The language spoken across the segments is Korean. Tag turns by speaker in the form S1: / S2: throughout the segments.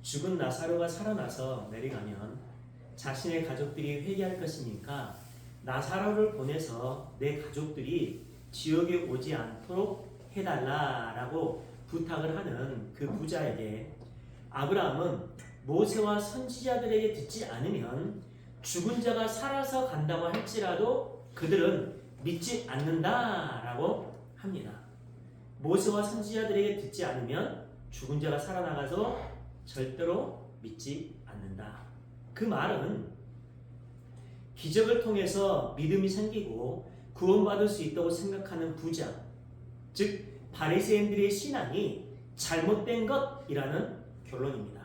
S1: 죽은 나사로가 살아나서 내려가면 자신의 가족들이 회개할 것이니까 나사로를 보내서 내 가족들이 지옥에 오지 않도록 해달라라고 부탁을 하는 그 부자에게 아브라함은 모세와 선지자들에게 듣지 않으면 죽은 자가 살아서 간다고 할지라도 그들은 믿지 않는다라고 합니다. 모세와 선지자들에게 듣지 않으면 죽은 자가 살아나가서 절대로 믿지 않는다. 그 말은 기적을 통해서 믿음이 생기고 구원받을 수 있다고 생각하는 부자, 즉 바리새인들의 신앙이 잘못된 것이라는 결론입니다.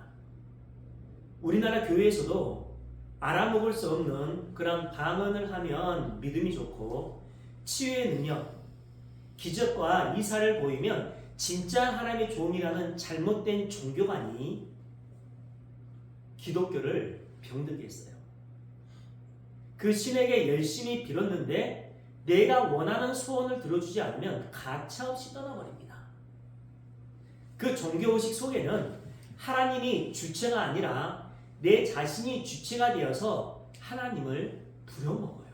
S1: 우리나라 교회에서도 알아먹을 수 없는 그런 방언을 하면 믿음이 좋고 치유의 능력, 기적과 이사를 보이면 진짜 하나님의 종이라는 잘못된 종교관이 기독교를 병들게 했어요. 그 신에게 열심히 빌었는데 내가 원하는 소원을 들어주지 않으면 가차없이 떠나버립니다. 그 종교의식 속에는 하나님이 주체가 아니라 내 자신이 주체가 되어서 하나님을 부려먹어요.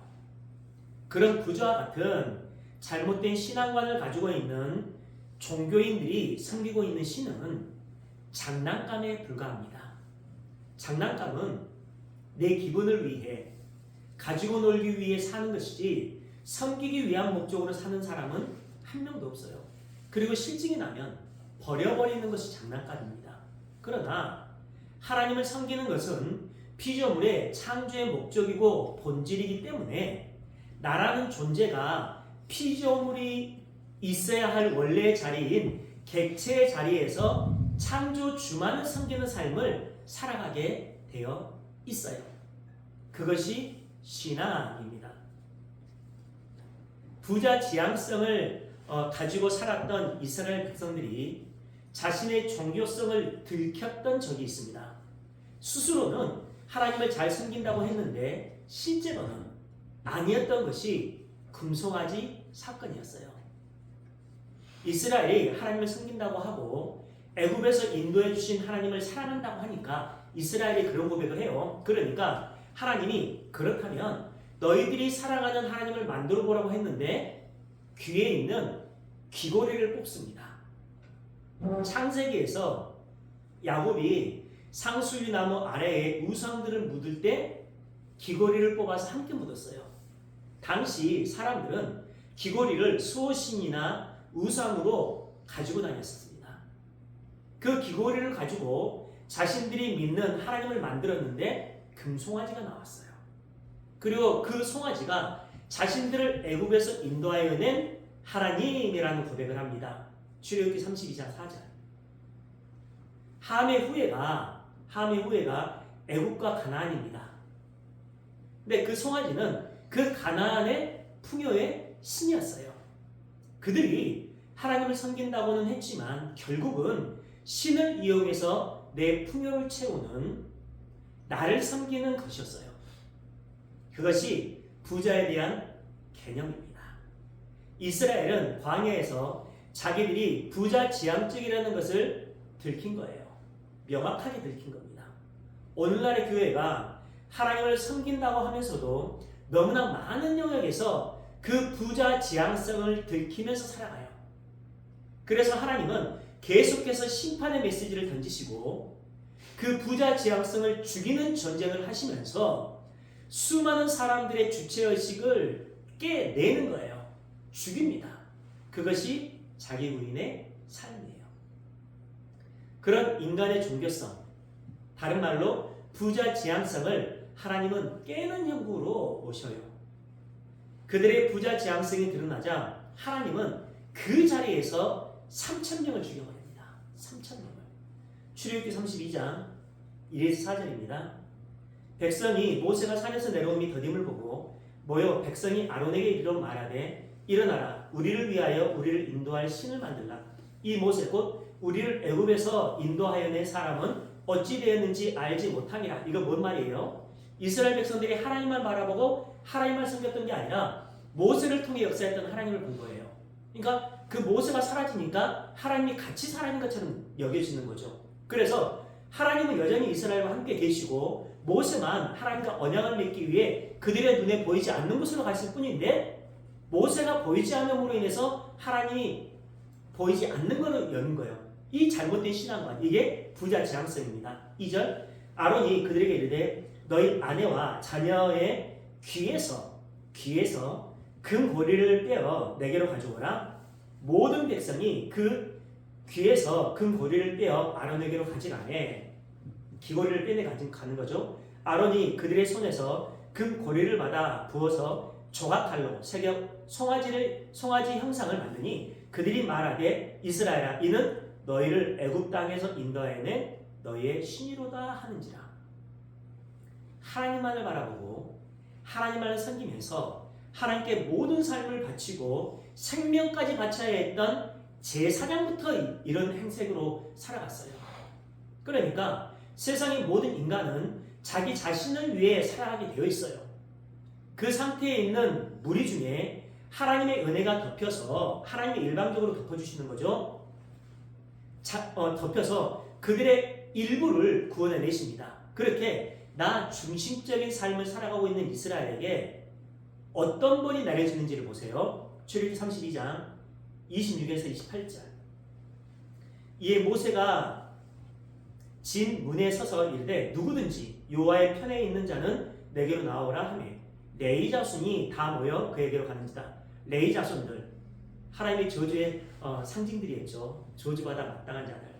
S1: 그런 부자와 같은 잘못된 신앙관을 가지고 있는 종교인들이 섬기고 있는 신은 장난감에 불과합니다. 장난감은 내 기분을 위해 가지고 놀기 위해 사는 것이지 섬기기 위한 목적으로 사는 사람은 한 명도 없어요. 그리고 실증이 나면 버려버리는 것이 장난감입니다. 그러나 하나님을 섬기는 것은 피조물의 창조의 목적이고 본질이기 때문에 나라는 존재가 피조물이 있어야 할 원래의 자리인 객체의 자리에서 창조주만을 섬기는 삶을 살아가게 되어 있어요. 그것이 신앙입니다. 부자 지향성을 가지고 살았던 이스라엘 백성들이 자신의 종교성을 들켰던 적이 있습니다. 스스로는 하나님을 잘 섬긴다고 했는데 실제로는 아니었던 것이 금송아지 사건이었어요. 이스라엘이 하나님을 섬긴다고 하고 애굽에서 인도해 주신 하나님을 사랑한다고 하니까 이스라엘이 그런 고백을 해요. 그러니까 하나님이 그렇다면 너희들이 사랑하는 하나님을 만들어 보라고 했는데 귀에 있는 귀고리를 뽑습니다. 창세기에서 야곱이 상수리 나무 아래에 우상들을 묻을 때 귀고리를 뽑아서 함께 묻었어요. 당시 사람들은 귀고리를 수호신이나 우상으로 가지고 다녔습니다. 그 귀고리를 가지고 자신들이 믿는 하나님을 만들었는데 금송아지가 나왔어요. 그리고 그 송아지가 자신들을 애굽에서 인도하여 낸 하나님이라는 고백을 합니다. 출애굽기 32장 4절. 함의 후예가 애굽과 가나안입니다. 근데 그 송아지는 그 가나안의 풍요의 신이었어요. 그들이 하나님을 섬긴다고는 했지만 결국은 신을 이용해서 내 풍요를 채우는 나를 섬기는 것이었어요. 그것이 부자에 대한 개념입니다. 이스라엘은 광야에서 자기들이 부자 지향적이라는 것을 들킨 거예요. 명확하게 들킨 겁니다. 오늘날의 교회가 하나님을 섬긴다고 하면서도 너무나 많은 영역에서 그 부자 지향성을 들키면서 살아가요. 그래서 하나님은 계속해서 심판의 메시지를 던지시고 그 부자 지향성을 죽이는 전쟁을 하시면서 수많은 사람들의 주체의식을 깨내는 거예요. 죽입니다. 그것이 자기 부인의 삶이에요. 그런 인간의 종교성, 다른 말로 부자 지향성을 하나님은 깨는 형국으로 오셔요. 그들의 부자 지향성이 드러나자 하나님은 그 자리에서 3,000명을 죽여버립니다. 3,000명을. 출애굽기 32장 1에서 4절입니다. 백성이 모세가 산에서 내려옴이 더딤을 보고 모여 백성이 아론에게 이르러 말하되 일어나라 우리를 위하여 우리를 인도할 신을 만들라. 이 모세 곧 우리를 애굽에서 인도하여 낸 사람은 어찌 되었는지 알지 못함이라. 이거 뭔 말이에요? 이스라엘 백성들이 하나님만 바라보고 하나님만 섬겼던 게 아니라 모세를 통해 역사했던 하나님을 본 거예요. 그러니까 그 모세가 사라지니까 하나님이 같이 살아있는 것처럼 여겨지는 거죠. 그래서 하나님은 여전히 이스라엘과 함께 계시고 모세만 하나님과 언약을 맺기 위해 그들의 눈에 보이지 않는 곳으로 갔을 뿐인데 모세가 보이지 않음으로 인해서 하나님이 보이지 않는 것으로 여는 거예요. 이 잘못된 신앙관, 이게 부자지향성입니다. 2절, 아론이 그들에게 이르되 너희 아내와 자녀의 귀에서 금고리를 빼어 내게로 가져오라. 모든 백성이 그 귀에서 금고리를 빼어 아론에게로 가져가매. 귀고리를 빼내 가는 거죠. 아론이 그들의 손에서 금고리를 받아 부어서 조각칼로 새겨 송아지 형상을 만드니 그들이 말하되 이스라엘아 이는 너희를 애굽 땅에서 인도하여낸 너희의 신이로다 하는지라. 하나님만을 바라보고 하나님만을 섬기면서 하나님께 모든 삶을 바치고 생명까지 바쳐야 했던 제사장부터 이런 행색으로 살아갔어요. 그러니까 세상의 모든 인간은 자기 자신을 위해 살아가게 되어 있어요. 그 상태에 있는 무리 중에 하나님의 은혜가 덮여서 하나님이 일방적으로 덮어주시는 거죠. 덮여서 그들의 일부를 구원해 내십니다. 그렇게 나 중심적인 삶을 살아가고 있는 이스라엘에게 어떤 본이 내려지는지를 보세요. 출애굽기 32장 26에서 28절. 이에 모세가 진 문에 서서 이르되 누구든지 여호와의 편에 있는 자는 내게로 나오라 하며 레위 자손이 다 모여 그에게로 가는지다. 레위 자손들, 하나님의 저주의 상징들이었죠. 저주받아 마땅한 자들.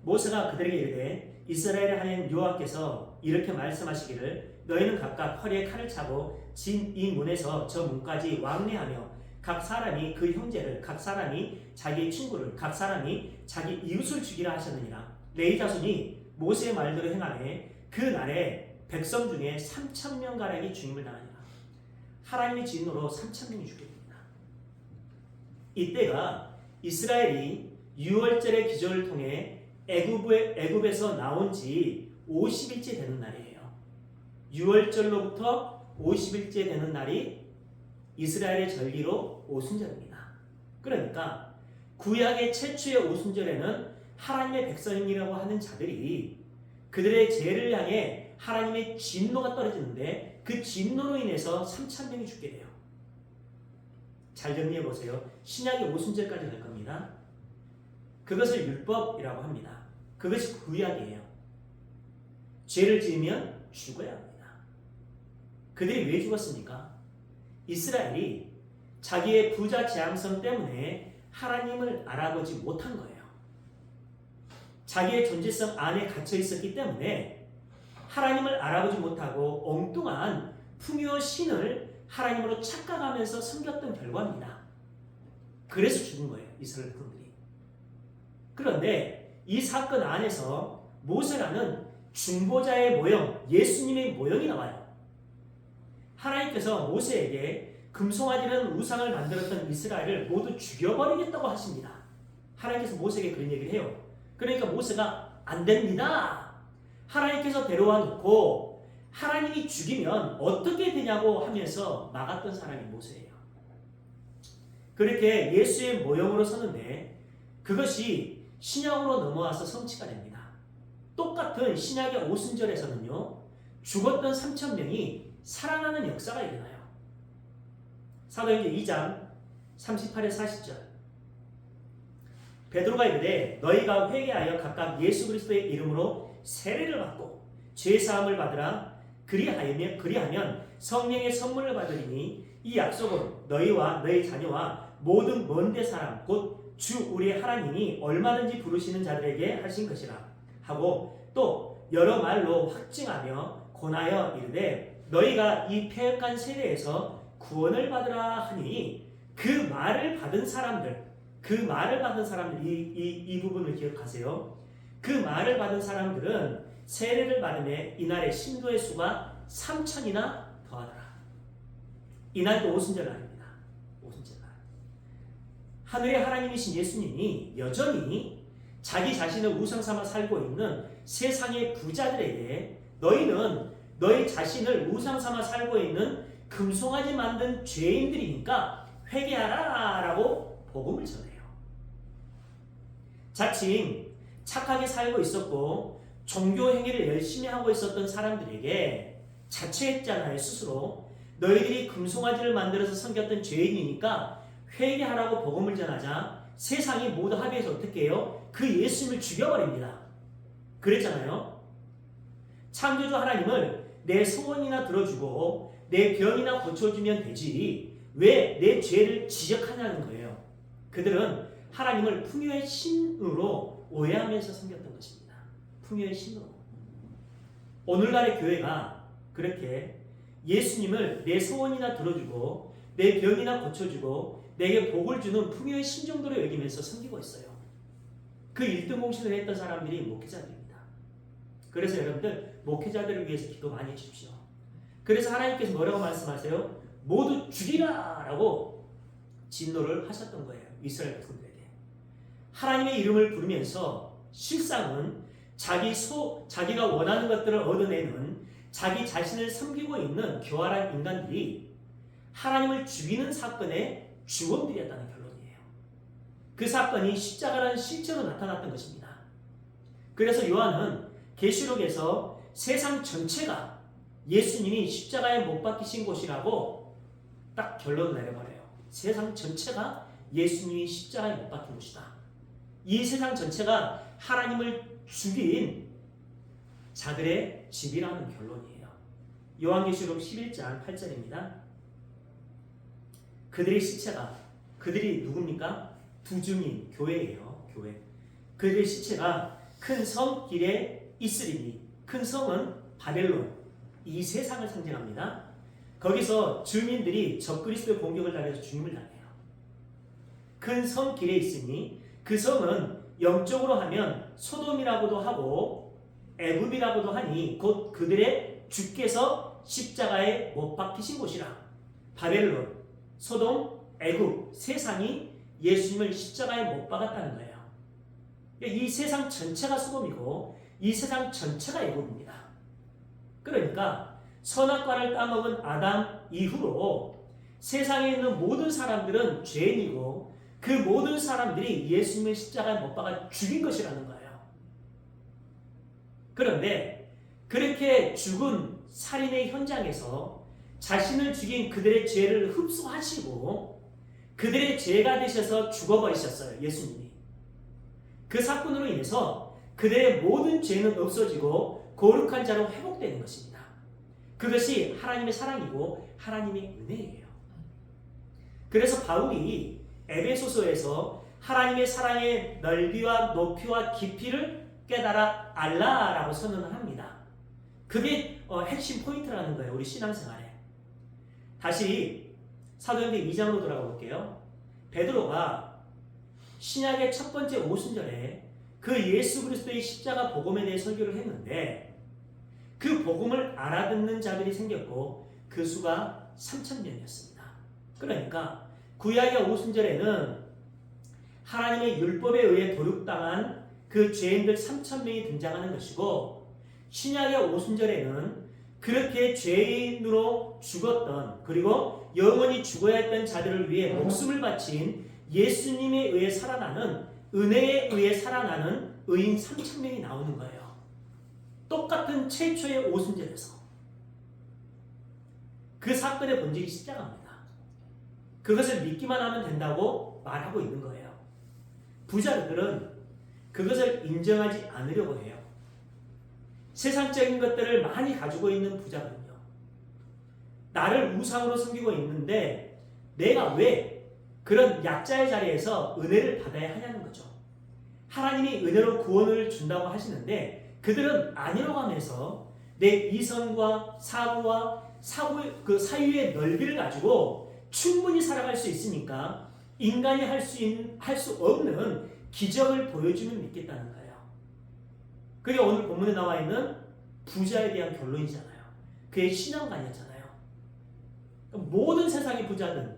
S1: 모세가 그들에게 이르되 이스라엘의 하나님 여호와께서 이렇게 말씀하시기를 너희는 각각 허리에 칼을 차고 진 이 문에서 저 문까지 왕래하며 각 사람이 그 형제를, 각 사람이 자기의 친구를, 각 사람이 자기 이웃을 죽이라 하셨느니라. 레위 자손이 모세의 말대로 행하매 그 날에 백성 중에 3,000명가량이 죽임을 당하니라. 하나님의 진노로 3,000명이 죽게 됩니다. 이때가 이스라엘이 6월절의 기적을 통해 애굽에서 나온 지 50일째 되는 날이에요. 6월절로부터 50일째 되는 날이 이스라엘의 절기로 오순절입니다. 그러니까 구약의 최초의 오순절에는 하나님의 백성이라고 하는 자들이 그들의 죄를 향해 하나님의 진노가 떨어지는데 그 진노로 인해서 3,000명이 죽게 돼요. 잘 정리해 보세요. 신약의 오순절까지 갈 겁니다. 그것을 율법이라고 합니다. 그것이 구약이에요. 죄를 지으면 죽어야 합니다. 그들이 왜 죽었습니까? 이스라엘이 자기의 부자 재앙성 때문에 하나님을 알아보지 못한 거예요. 자기의 존재성 안에 갇혀 있었기 때문에 하나님을 알아보지 못하고 엉뚱한 풍요 신을 하나님으로 착각하면서 섬겼던 결과입니다. 그래서 죽은 거예요. 이스라엘 백성들이. 그런데 이 사건 안에서 모세라는 중보자의 모형, 예수님의 모형이 나와요. 하나님께서 모세에게 금송아지라는 우상을 만들었던 이스라엘을 모두 죽여버리겠다고 하십니다. 하나님께서 모세에게 그런 얘기를 해요. 그러니까 모세가 안 됩니다. 하나님께서 데려와 놓고 하나님이 죽이면 어떻게 되냐고 하면서 막았던 사람이 모세예요. 그렇게 예수의 모형으로 서는데 그것이 신약으로 넘어와서 성취가 됩니다. 똑같은 신약의 오순절에서는요, 죽었던 3,000명이 살아나는 역사가 일어나요. 사도행전 2장 38에 40절. 베드로가 이르되 너희가 회개하여 각각 예수 그리스도의 이름으로 세례를 받고 죄 사함을 받으라. 그리하면 성령의 선물을 받으리니 이 약속은 너희와 너희 자녀와 모든 먼데 사람 곧 주 우리의 하나님이 얼마든지 부르시는 자들에게 하신 것이라 하고 또 여러 말로 확증하며 권하여 이르되 너희가 이 패역한 세대에서 구원을 받으라 하니 그 말을 받은 사람들 이 부분을 기억하세요. 그 말을 받은 사람들은 세례를 받음에 이날의 신도의 수가 3,000이나 더하더라. 이날도 오순절 날입니다. 오순절 날. 하늘의 하나님이신 예수님이 여전히 자기 자신을 우상 삼아 살고 있는 세상의 부자들에게 너희는 너희 자신을 우상 삼아 살고 있는 금송아지 만든 죄인들이니까 회개하라 라고 복음을 전해요. 자칭 착하게 살고 있었고 종교 행위를 열심히 하고 있었던 사람들에게 자처했잖아요. 스스로 너희들이 금송아지를 만들어서 섬겼던 죄인이니까 회개하라고 복음을 전하자 세상이 모두 합의해서 어떻게 해요? 그 예수님을 죽여버립니다. 그랬잖아요. 창조주 하나님을 내 소원이나 들어주고 내 병이나 고쳐주면 되지 왜 내 죄를 지적하냐는 거예요. 그들은 하나님을 풍요의 신으로 오해하면서 섬겼던 것입니다. 풍요의 신으로. 오늘날의 교회가 그렇게 예수님을 내 소원이나 들어주고 내 병이나 고쳐주고 내게 복을 주는 풍요의 신 정도로 여기면서 섬기고 있어요. 그 1등 공신을 했던 사람들이 목회자들입니다. 그래서 여러분들 목회자들을 위해서 기도 많이 해주십시오. 그래서 하나님께서 뭐라고 말씀하세요? 모두 죽이라 라고 진노를 하셨던 거예요. 이스라엘 백성들에게. 하나님의 이름을 부르면서 실상은 자기가 원하는 것들을 얻어내는 자기 자신을 섬기고 있는 교활한 인간들이 하나님을 죽이는 사건의 주범들이었다는 결론이에요. 그 사건이 십자가라는 실제로 나타났던 것입니다. 그래서 요한은 계시록에서 세상 전체가 예수님이 십자가에 못 박히신 곳이라고 딱 결론을 내려버려요. 세상 전체가 예수님이 십자가에 못 박힌 곳이다. 이 세상 전체가 하나님을 죽인 자들의 집이라는 결론이에요. 요한계시록 11장 8절입니다. 그들의 시체가 그들이 누굽니까? 두 증인 교회예요. 교회. 그들의 시체가 큰 성 길에 있으리니 큰 성은 바벨론 이 세상을 상징합니다. 거기서 증인들이 적그리스도의 공격을 당해서 죽임을 당해요. 큰 성 길에 있으니 그 성은 영적으로 하면 소돔이라고도 하고 애굽이라고도 하니 곧 그들의 주께서 십자가에 못 박히신 곳이라. 바벨론, 소돔, 애굽 세상이 예수님을 십자가에 못 박았다는 거예요. 이 세상 전체가 소돔이고 이 세상 전체가 애굽입니다. 그러니까 선악과를 따먹은 아담 이후로 세상에 있는 모든 사람들은 죄인이고 그 모든 사람들이 예수님을 십자가에 못 박아 죽인 것이라는 거예요. 그런데 그렇게 죽은 살인의 현장에서 자신을 죽인 그들의 죄를 흡수하시고 그들의 죄가 되셔서 죽어버리셨어요. 예수님이. 그 사건으로 인해서 그들의 모든 죄는 없어지고 거룩한 자로 회복되는 것입니다. 그것이 하나님의 사랑이고 하나님의 은혜예요. 그래서 바울이 에베소서에서 하나님의 사랑의 넓이와 높이와 깊이를 깨달아 알라라고 선언을 합니다. 그게 핵심 포인트라는 거예요. 우리 신앙생활에. 다시 사도행전 2장으로 돌아가 볼게요. 베드로가 신약의 첫 번째 오순절에 그 예수 그리스도의 십자가 복음에 대해 설교를 했는데 그 복음을 알아듣는 자들이 생겼고 그 수가 3,000명이었습니다. 그러니까 구약의 오순절에는 하나님의 율법에 의해 도륙당한 그 죄인들 3,000명이 등장하는 것이고 신약의 오순절에는 그렇게 죄인으로 죽었던 그리고 영원히 죽어야 했던 자들을 위해 목숨을 바친 예수님에 의해 살아나는 은혜에 의해 살아나는 의인 3,000명이 나오는 거예요. 똑같은 최초의 오순절에서 그 사건의 본질이 십자가입니다. 그것을 믿기만 하면 된다고 말하고 있는 거예요. 부자들은 그것을 인정하지 않으려고 해요. 세상적인 것들을 많이 가지고 있는 부자거든요. 나를 우상으로 섬기고 있는데 내가 왜 그런 약자의 자리에서 은혜를 받아야 하냐는 거죠. 하나님이 은혜로 구원을 준다고 하시는데 그들은 아니라고 하면서 내 이성과 사고와 그 사유의 넓이를 가지고 충분히 살아갈 수 있으니까 인간이 할 수 없는 기적을 보여주면 믿겠다는 거예요. 그게 오늘 본문에 나와 있는 부자에 대한 결론이잖아요. 그의 신앙관이었잖아요. 모든 세상의 부자는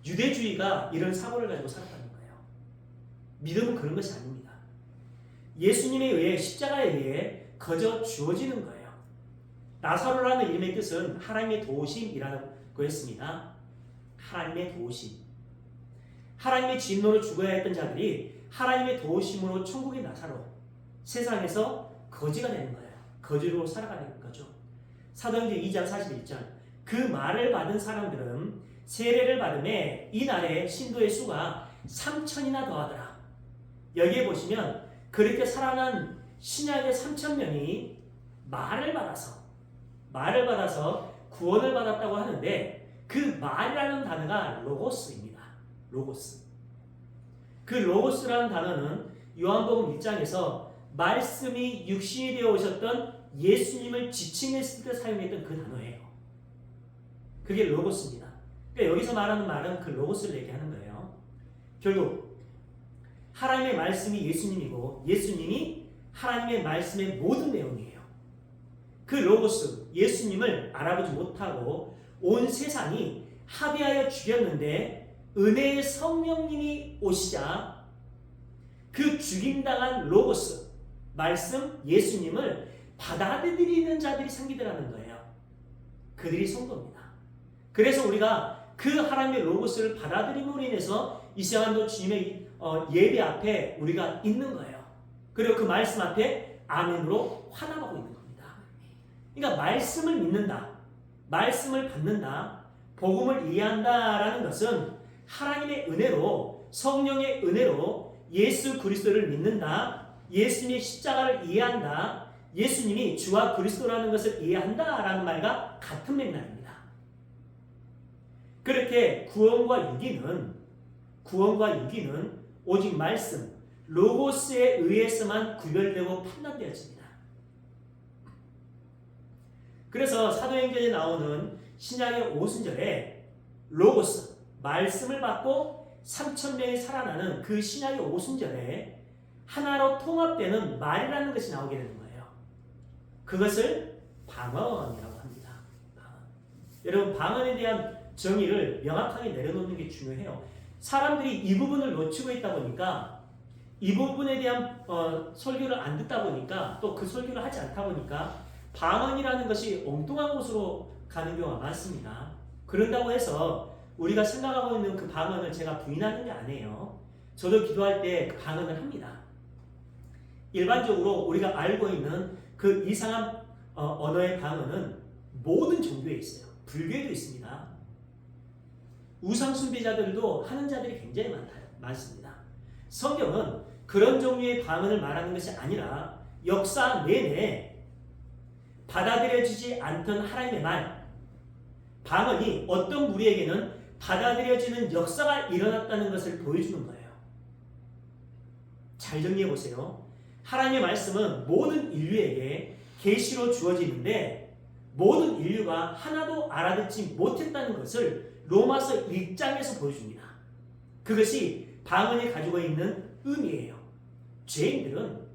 S1: 유대주의가 이런 사고를 가지고 살았다는 거예요. 믿음은 그런 것이 아닙니다. 예수님에 의해 십자가에 의해 거저 주어지는 거예요. 나사로라는 이름의 뜻은 하나님의 도우심이라는 거였습니다. 하나님의 도우심. 하나님의 진노로 죽어야 했던 자들이 하나님의 도우심으로 천국에 나사로 세상에서 거지가 되는 거예요. 거지로 살아가는 거죠. 사도행전 2장 41절 그 말을 받은 사람들은 세례를 받음에 이날에 신도의 수가 3천이나 더하더라. 여기에 보시면 그렇게 살아난 신약의 3,000명이 말을 받아서 구원을 받았다고 하는데 그 말이라는 단어가 로고스입니다. 로고스. 그 로고스라는 단어는 요한복음 1장에서 말씀이 육신이 되어 오셨던 예수님을 지칭했을 때 사용했던 그 단어예요. 그게 로고스입니다. 그러니까 여기서 말하는 말은 그 로고스를 얘기하는 거예요. 결국 하나님의 말씀이 예수님이고 예수님이 하나님의 말씀의 모든 내용이에요. 그 로고스, 예수님을 알아보지 못하고 온 세상이 합의하여 죽였는데 은혜의 성령님이 오시자 그 죽임당한 로고스, 말씀, 예수님을 받아들이는 자들이 생기더라는 거예요. 그들이 성도입니다. 그래서 우리가 그 하나님의 로고스를 받아들임으로 인해서 이 시간도 주님의 예배 앞에 우리가 있는 거예요. 그리고 그 말씀 앞에 아멘으로 화답하고 있는 겁니다. 그러니까 말씀을 믿는다, 말씀을 받는다, 복음을 이해한다라는 것은 하나님의 은혜로, 성령의 은혜로 예수 그리스도를 믿는다, 예수님의 십자가를 이해한다, 예수님이 주와 그리스도라는 것을 이해한다라는 말과 같은 맥락입니다. 그렇게 구원과 유기는 오직 말씀, 로고스에 의해서만 구별되고 판단되어집니다. 그래서 사도행전에 나오는 신약의 오순절에 로고스, 말씀을 받고 3,000명이 살아나는 그 신약의 오순절에 하나로 통합되는 말이라는 것이 나오게 되는 거예요. 그것을 방언이라고 합니다. 방언. 여러분, 방언에 대한 정의를 명확하게 내려놓는 게 중요해요. 사람들이 이 부분을 놓치고 있다 보니까, 이 부분에 대한 설교를 안 듣다 보니까, 또 그 설교를 하지 않다 보니까 방언이라는 것이 엉뚱한 곳으로 가는 경우가 많습니다. 그런다고 해서 우리가 생각하고 있는 그 방언을 제가 부인하는 게 아니에요. 저도 기도할 때 그 방언을 합니다. 일반적으로 우리가 알고 있는 그 이상한 언어의 방언은 모든 종교에 있어요. 불교에도 있습니다. 우상 숭배자들도 하는 자들이 굉장히 많습니다. 성경은 그런 종류의 방언을 말하는 것이 아니라 역사 내내 받아들여지지 않던 하나님의 말, 방언이 어떤 무리에게는 받아들여지는 역사가 일어났다는 것을 보여주는 거예요. 잘 정리해 보세요. 하나님의 말씀은 모든 인류에게 계시로 주어지는데 모든 인류가 하나도 알아듣지 못했다는 것을 로마서 1장에서 보여줍니다. 그것이 방언이 가지고 있는 의미예요. 죄인들은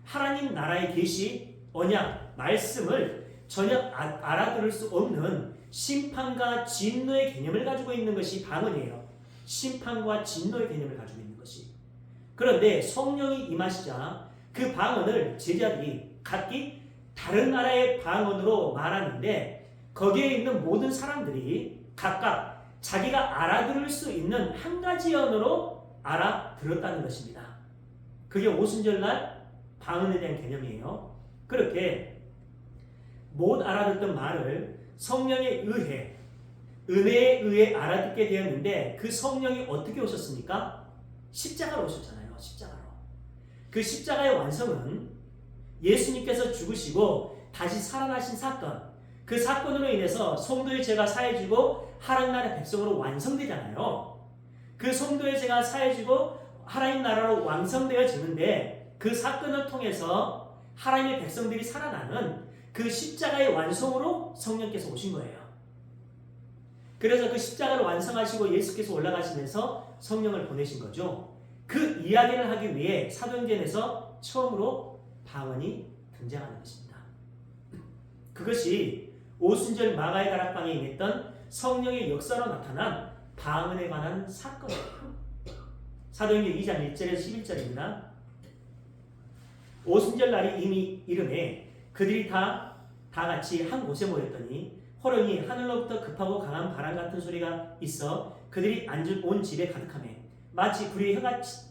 S1: 하나님 나라의 계시, 언약, 말씀을 전혀 알아들을 수 없는 심판과 진노의 개념을 가지고 있는 것이 방언이에요. 심판과 진노의 개념을 가지고 있는 것이. 그런데 성령이 임하시자 그 방언을 제자들이 각기 다른 나라의 방언으로 말하는데 거기에 있는 모든 사람들이 각각 자기가 알아들을 수 있는 한 가지 언어로 알아들었다는 것입니다. 그게 오순절날 방언에 대한 개념이에요. 그렇게 못 알아듣던 말을 성령에 의해, 은혜에 의해 알아듣게 되었는데 그 성령이 어떻게 오셨습니까? 십자가로 오셨잖아요. 십자가로. 그 십자가의 완성은 예수님께서 죽으시고 다시 살아나신 사건, 그 사건으로 인해서 성도의 죄가 사해지고 하나님 나라의 백성으로 완성되잖아요. 그 성도의 죄가 사해지고 하나님 나라로 완성되어지는데 그 사건을 통해서 하나님의 백성들이 살아나는 그 십자가의 완성으로 성령께서 오신 거예요. 그래서 그 십자가를 완성하시고 예수께서 올라가시면서 성령을 보내신 거죠. 그 이야기를 하기 위해 사도행전에서 처음으로 방언이 등장하는 것입니다. 그것이 오순절 마가의 다락방에 임했던 성령의 역사로 나타난 방언에 관한 사건이에요. 사도행전 2장 1절에서 11절입니다. 오순절 날이 이미 이르매 그들이 다 같이 한 곳에 모였더니 호련히 하늘로부터 급하고 강한 바람 같은 소리가 있어 그들이 앉은 온 집에 가득하매 마치 불이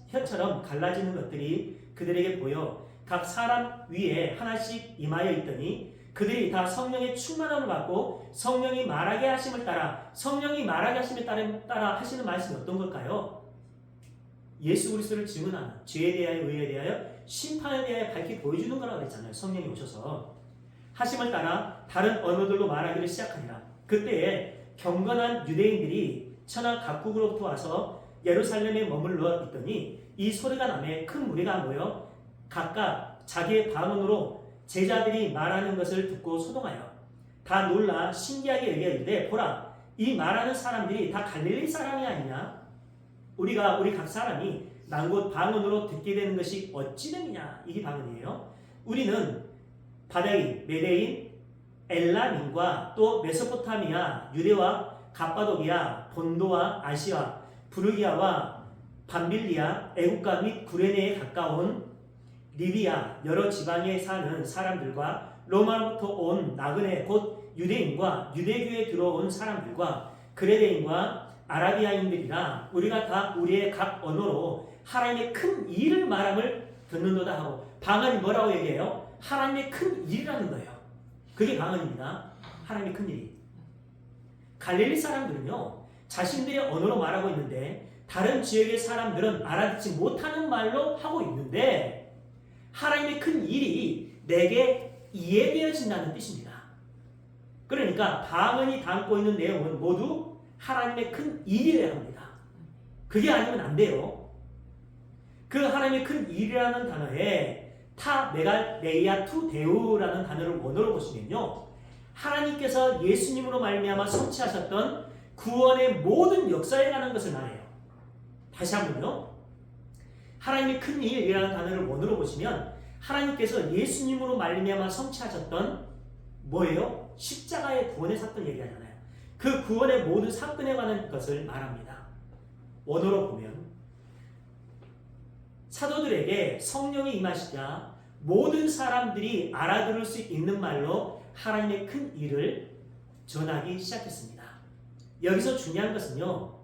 S1: 혀처럼 갈라지는 것들이 그들에게 보여 각 사람 위에 하나씩 임하여 있더니 그들이 다 성령의 충만함을 받고 성령이 말하게 하심을 따라 성령이 말하게 하심을 따라 하시는 말씀이 어떤 걸까요? 예수 그리스도를 증언하는 죄에 대하여 의에 대하여 심판에 대하여 밝히 보여주는 거라고 그랬잖아요. 성령이 오셔서 하심을 따라 다른 언어들로 말하기를 시작하니라. 그때에 경건한 유대인들이 천하 각국으로부터 와서 예루살렘에 머물러 있더니 이 소리가 나매 큰 무리가 모여 각각 자기의 방언으로 제자들이 말하는 것을 듣고 소동하여 다 놀라 신기하게 여기는데 보라 이 말하는 사람들이 다 갈릴리 사람이 아니냐? 우리 각 사람이 난곳 방언으로 듣게 되는 것이 어찌 됨이냐? 이게 방언이에요. 우리는 바다인, 메데인, 엘람인과 또 메소포타미아, 유대와 갑바도기아, 본도와 아시아, 부르기아와 밤빌리아, 애국가 및 구레네에 가까운 리비아 여러 지방에 사는 사람들과 로마로부터 온 나그네 곧 유대인과 유대교에 들어온 사람들과 그레데인과 아라비아인들이라 우리가 다 우리의 각 언어로 하나님의 큰 일을 말함을 듣는도다 하고 방언이 뭐라고 얘기해요? 하나님의 큰 일이라는 거예요. 그게 방언입니다. 하나님의 큰 일이. 갈릴리 사람들은요 자신들의 언어로 말하고 있는데 다른 지역의 사람들은 알아듣지 못하는 말로 하고 있는데 하나님의 큰 일이 내게 이해되어진다는 뜻입니다. 그러니까 방언이 담고 있는 내용은 모두 하나님의 큰 일이어야 합니다. 그게 아니면 안 돼요. 그 하나님의 큰 일이라는 단어에 타 메갈레이아 투 데우라는 단어를 원어로 보시면요. 하나님께서 예수님으로 말미암아 성취하셨던 구원의 모든 역사에 관한 것을 말해요. 다시 한번요. 하나님의 큰 일이라는 단어를 원어로 보시면 하나님께서 예수님으로 말미암아 성취하셨던 뭐예요? 십자가의 구원의 사건 얘기하잖아요. 그 구원의 모든 사건에 관한 것을 말합니다. 원어로 보면 사도들에게 성령이 임하시자 모든 사람들이 알아들을 수 있는 말로 하나님의 큰 일을 전하기 시작했습니다. 여기서 중요한 것은요.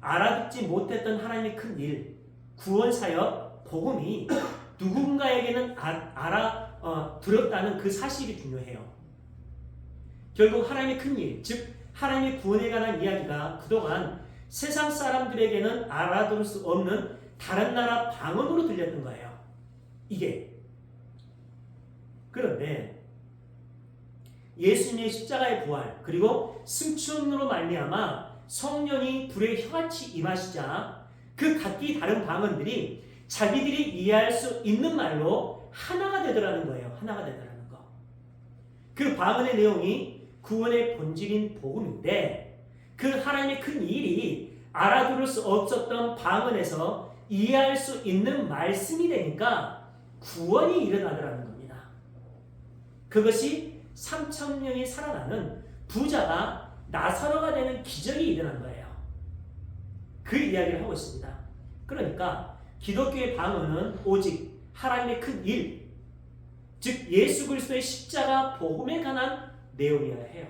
S1: 알아듣지 못했던 하나님의 큰 일, 구원사역, 복음이 누군가에게는 들었다는 그 사실이 중요해요. 결국 하나님의 큰 일, 즉 하나님의 구원에 관한 이야기가 그동안 세상 사람들에게는 알아들을 수 없는 다른 나라 방언으로 들렸던 거예요. 이게. 그런데 예수님의 십자가의 부활 그리고 승천으로 말미암아 성령이 불의 혀같이 임하시자 그 각기 다른 방언들이 자기들이 이해할 수 있는 말로 하나가 되더라는 거예요. 하나가 되더라는 거. 그 방언의 내용이 구원의 본질인 복음인데 그 하나님의 큰 일이 알아들을 수 없었던 방언에서 이해할 수 있는 말씀이 되니까 구원이 일어나더라는 겁니다. 그것이 3,000명이 살아나는 부자가 나사로가 되는 기적이 일어난 거예요. 그 이야기를 하고 있습니다. 그러니까 기독교의 방언은 오직 하나님의 큰 일, 즉 예수 그리스도의 십자가 복음에 관한 내용이어야 해요.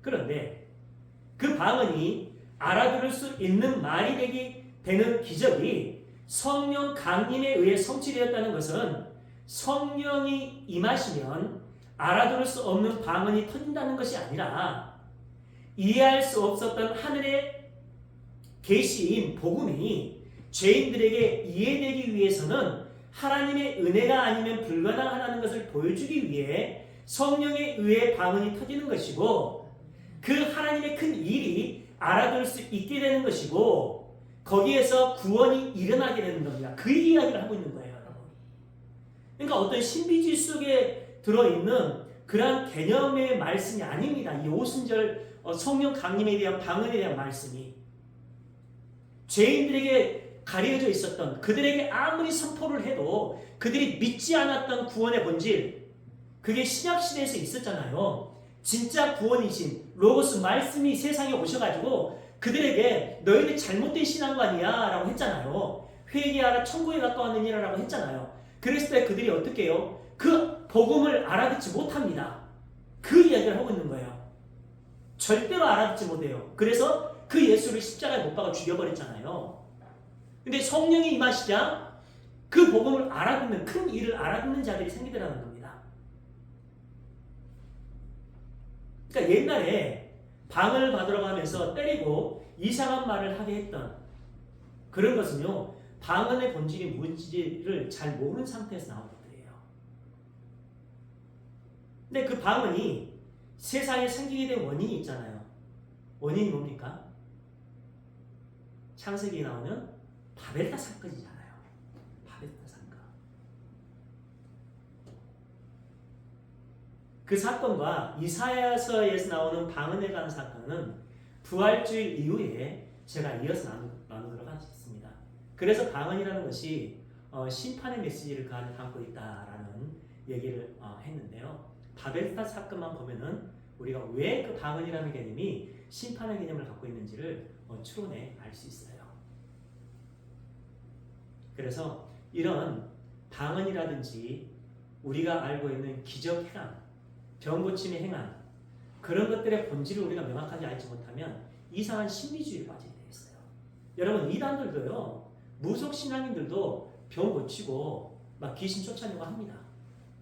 S1: 그런데 그 방언이 알아들을 수 있는 말이 되는 기적이 성령 강림에 의해 성취되었다는 것은 성령이 임하시면 알아들을 수 없는 방언이 터진다는 것이 아니라 이해할 수 없었던 하늘의 계시인 복음이 죄인들에게 이해되기 위해서는 하나님의 은혜가 아니면 불가능하다는 것을 보여주기 위해 성령에 의해 방언이 터지는 것이고 그 하나님의 큰 일이 알아들을 수 있게 되는 것이고 거기에서 구원이 일어나게 되는 겁니다. 그 이야기를 하고 있는 거예요. 여러분. 그러니까 어떤 신비주의 속에 들어있는 그러한 개념의 말씀이 아닙니다. 이 오순절 성령 강림에 대한 방언에 대한 말씀이 죄인들에게 가려져 있었던 그들에게 아무리 선포를 해도 그들이 믿지 않았던 구원의 본질 그게 신약시대에서 있었잖아요. 진짜 구원이신 로고스 말씀이 세상에 오셔가지고 그들에게 너희들 잘못된 신앙관이야 라고 했잖아요. 회개하라 천국에 가까웠느니라 라고 했잖아요. 그랬을 때 그들이 어떻게 해요? 그 복음을 알아듣지 못합니다. 그 이야기를 하고 있는 거예요. 절대로 알아듣지 못해요. 그래서 그 예수를 십자가에 못 박아 죽여버렸잖아요. 근데 성령이 임하시자 그 복음을 알아듣는, 큰 일을 알아듣는 자들이 생기더라는 겁니다. 그러니까 옛날에 방을 받으러 가면서 때리고 이상한 말을 하게 했던 그런 것은요, 방언의 본질이 뭔지를 잘 모르는 상태에서 나온 것들이에요. 근데 그 방언이 세상에 생기게 된 원인이 있잖아요. 원인이 뭡니까? 창세기에 나오는 바벨탑 사건이잖아요. 바벨탑 사건. 그 사건과 이사야서에서 나오는 방언에 관한 사건은 부활주일 이후에 제가 이어서 나누도록 하겠습니다. 그래서 방언이라는 것이 심판의 메시지를 담고 있다라는 얘기를 했는데요. 바벨탑 사건만 보면은 우리가 왜 그 방언이라는 개념이 심판의 개념을 갖고 있는지를 추론해 알 수 있어요. 그래서 이런 방언이라든지 우리가 알고 있는 기적 행함, 병 고침의 행함, 그런 것들의 본질을 우리가 명확하게 알지 못하면 이상한 심리주의에 빠지게 되어 있어요. 여러분, 이단들도요, 무속 신앙인들도 병 고치고 막 귀신 쫓아내고 합니다.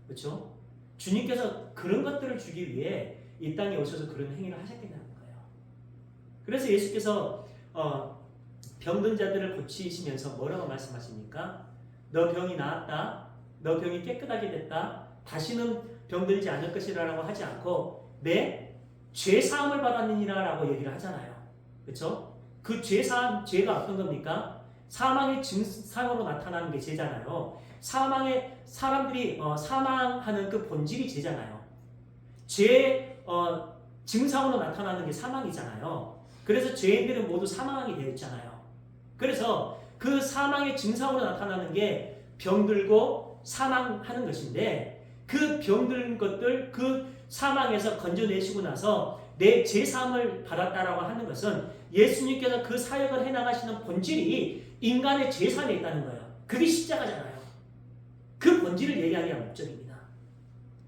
S1: 그렇죠? 주님께서 그런 것들을 주기 위해 이 땅에 오셔서 그런 행위를 하셨겠다는 거예요. 그래서 예수께서 병든 자들을 고치시면서 뭐라고 말씀하십니까? 너 병이 나았다. 너 병이 깨끗하게 됐다. 다시는 병들지 않을 것이라고 하지 않고 내 죄사함을 받았느니라 라고 얘기를 하잖아요. 그렇죠? 그 죄사함, 죄가 어떤 겁니까? 사망의 증상으로 나타나는 게 죄잖아요. 사망의 사람들이 사망하는 그 본질이 죄잖아요. 죄 증상으로 나타나는 게 사망이잖아요. 그래서 죄인들은 모두 사망하게 되어 있잖아요. 그래서 그 사망의 증상으로 나타나는 게 병들고 사망하는 것인데 그 병든 것들, 그 사망에서 건져내시고 나서 내 죄사함을 받았다라고 하는 것은 예수님께서 그 사역을 해나가시는 본질이 인간의 죄사함에 있다는 거예요. 그게 십자가잖아요. 그 본질을 얘기하기가 목적입니다.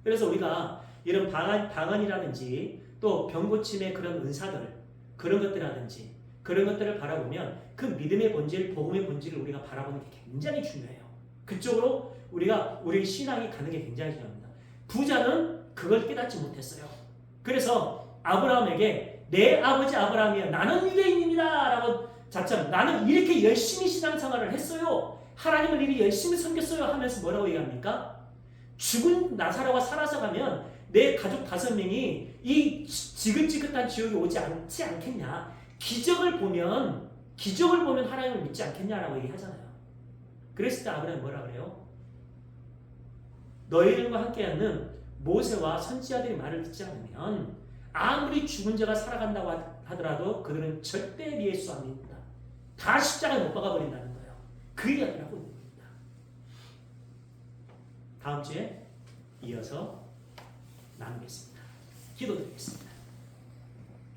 S1: 그래서 우리가 이런 방언이라든지 또 병고침의 그런 은사들, 그런 것들이라든지 그런 것들을 바라보면 그 믿음의 본질, 복음의 본질을 우리가 바라보는 게 굉장히 중요해요. 그쪽으로 우리 신앙이 가는 게 굉장히 중요합니다. 부자는 그걸 깨닫지 못했어요. 그래서 아브라함에게 내 아버지 아브라함이여 나는 유대인입니다 라고 자처럼 나는 이렇게 열심히 신앙생활을 했어요. 하나님을 이렇게 열심히 섬겼어요 하면서 뭐라고 얘기합니까? 죽은 나사로가 살아서 가면 내 가족 5명이 이 지긋지긋한 지옥에 오지 않지 않겠냐. 기적을 보면 하나님을 믿지 않겠냐라고 얘기하잖아요. 그랬을 때 아브라함이 뭐라 그래요? 너희들과 함께하는 모세와 선지자들의 말을 듣지 않으면 아무리 죽은 자가 살아간다고 하더라도 그들은 절대 네 예수 안 믿는다. 다 십자가에 못 박아버린다는 거예요. 그 이야기를 하고 있는 겁니다. 다음 주에 이어서 나누겠습니다. 기도드리겠습니다.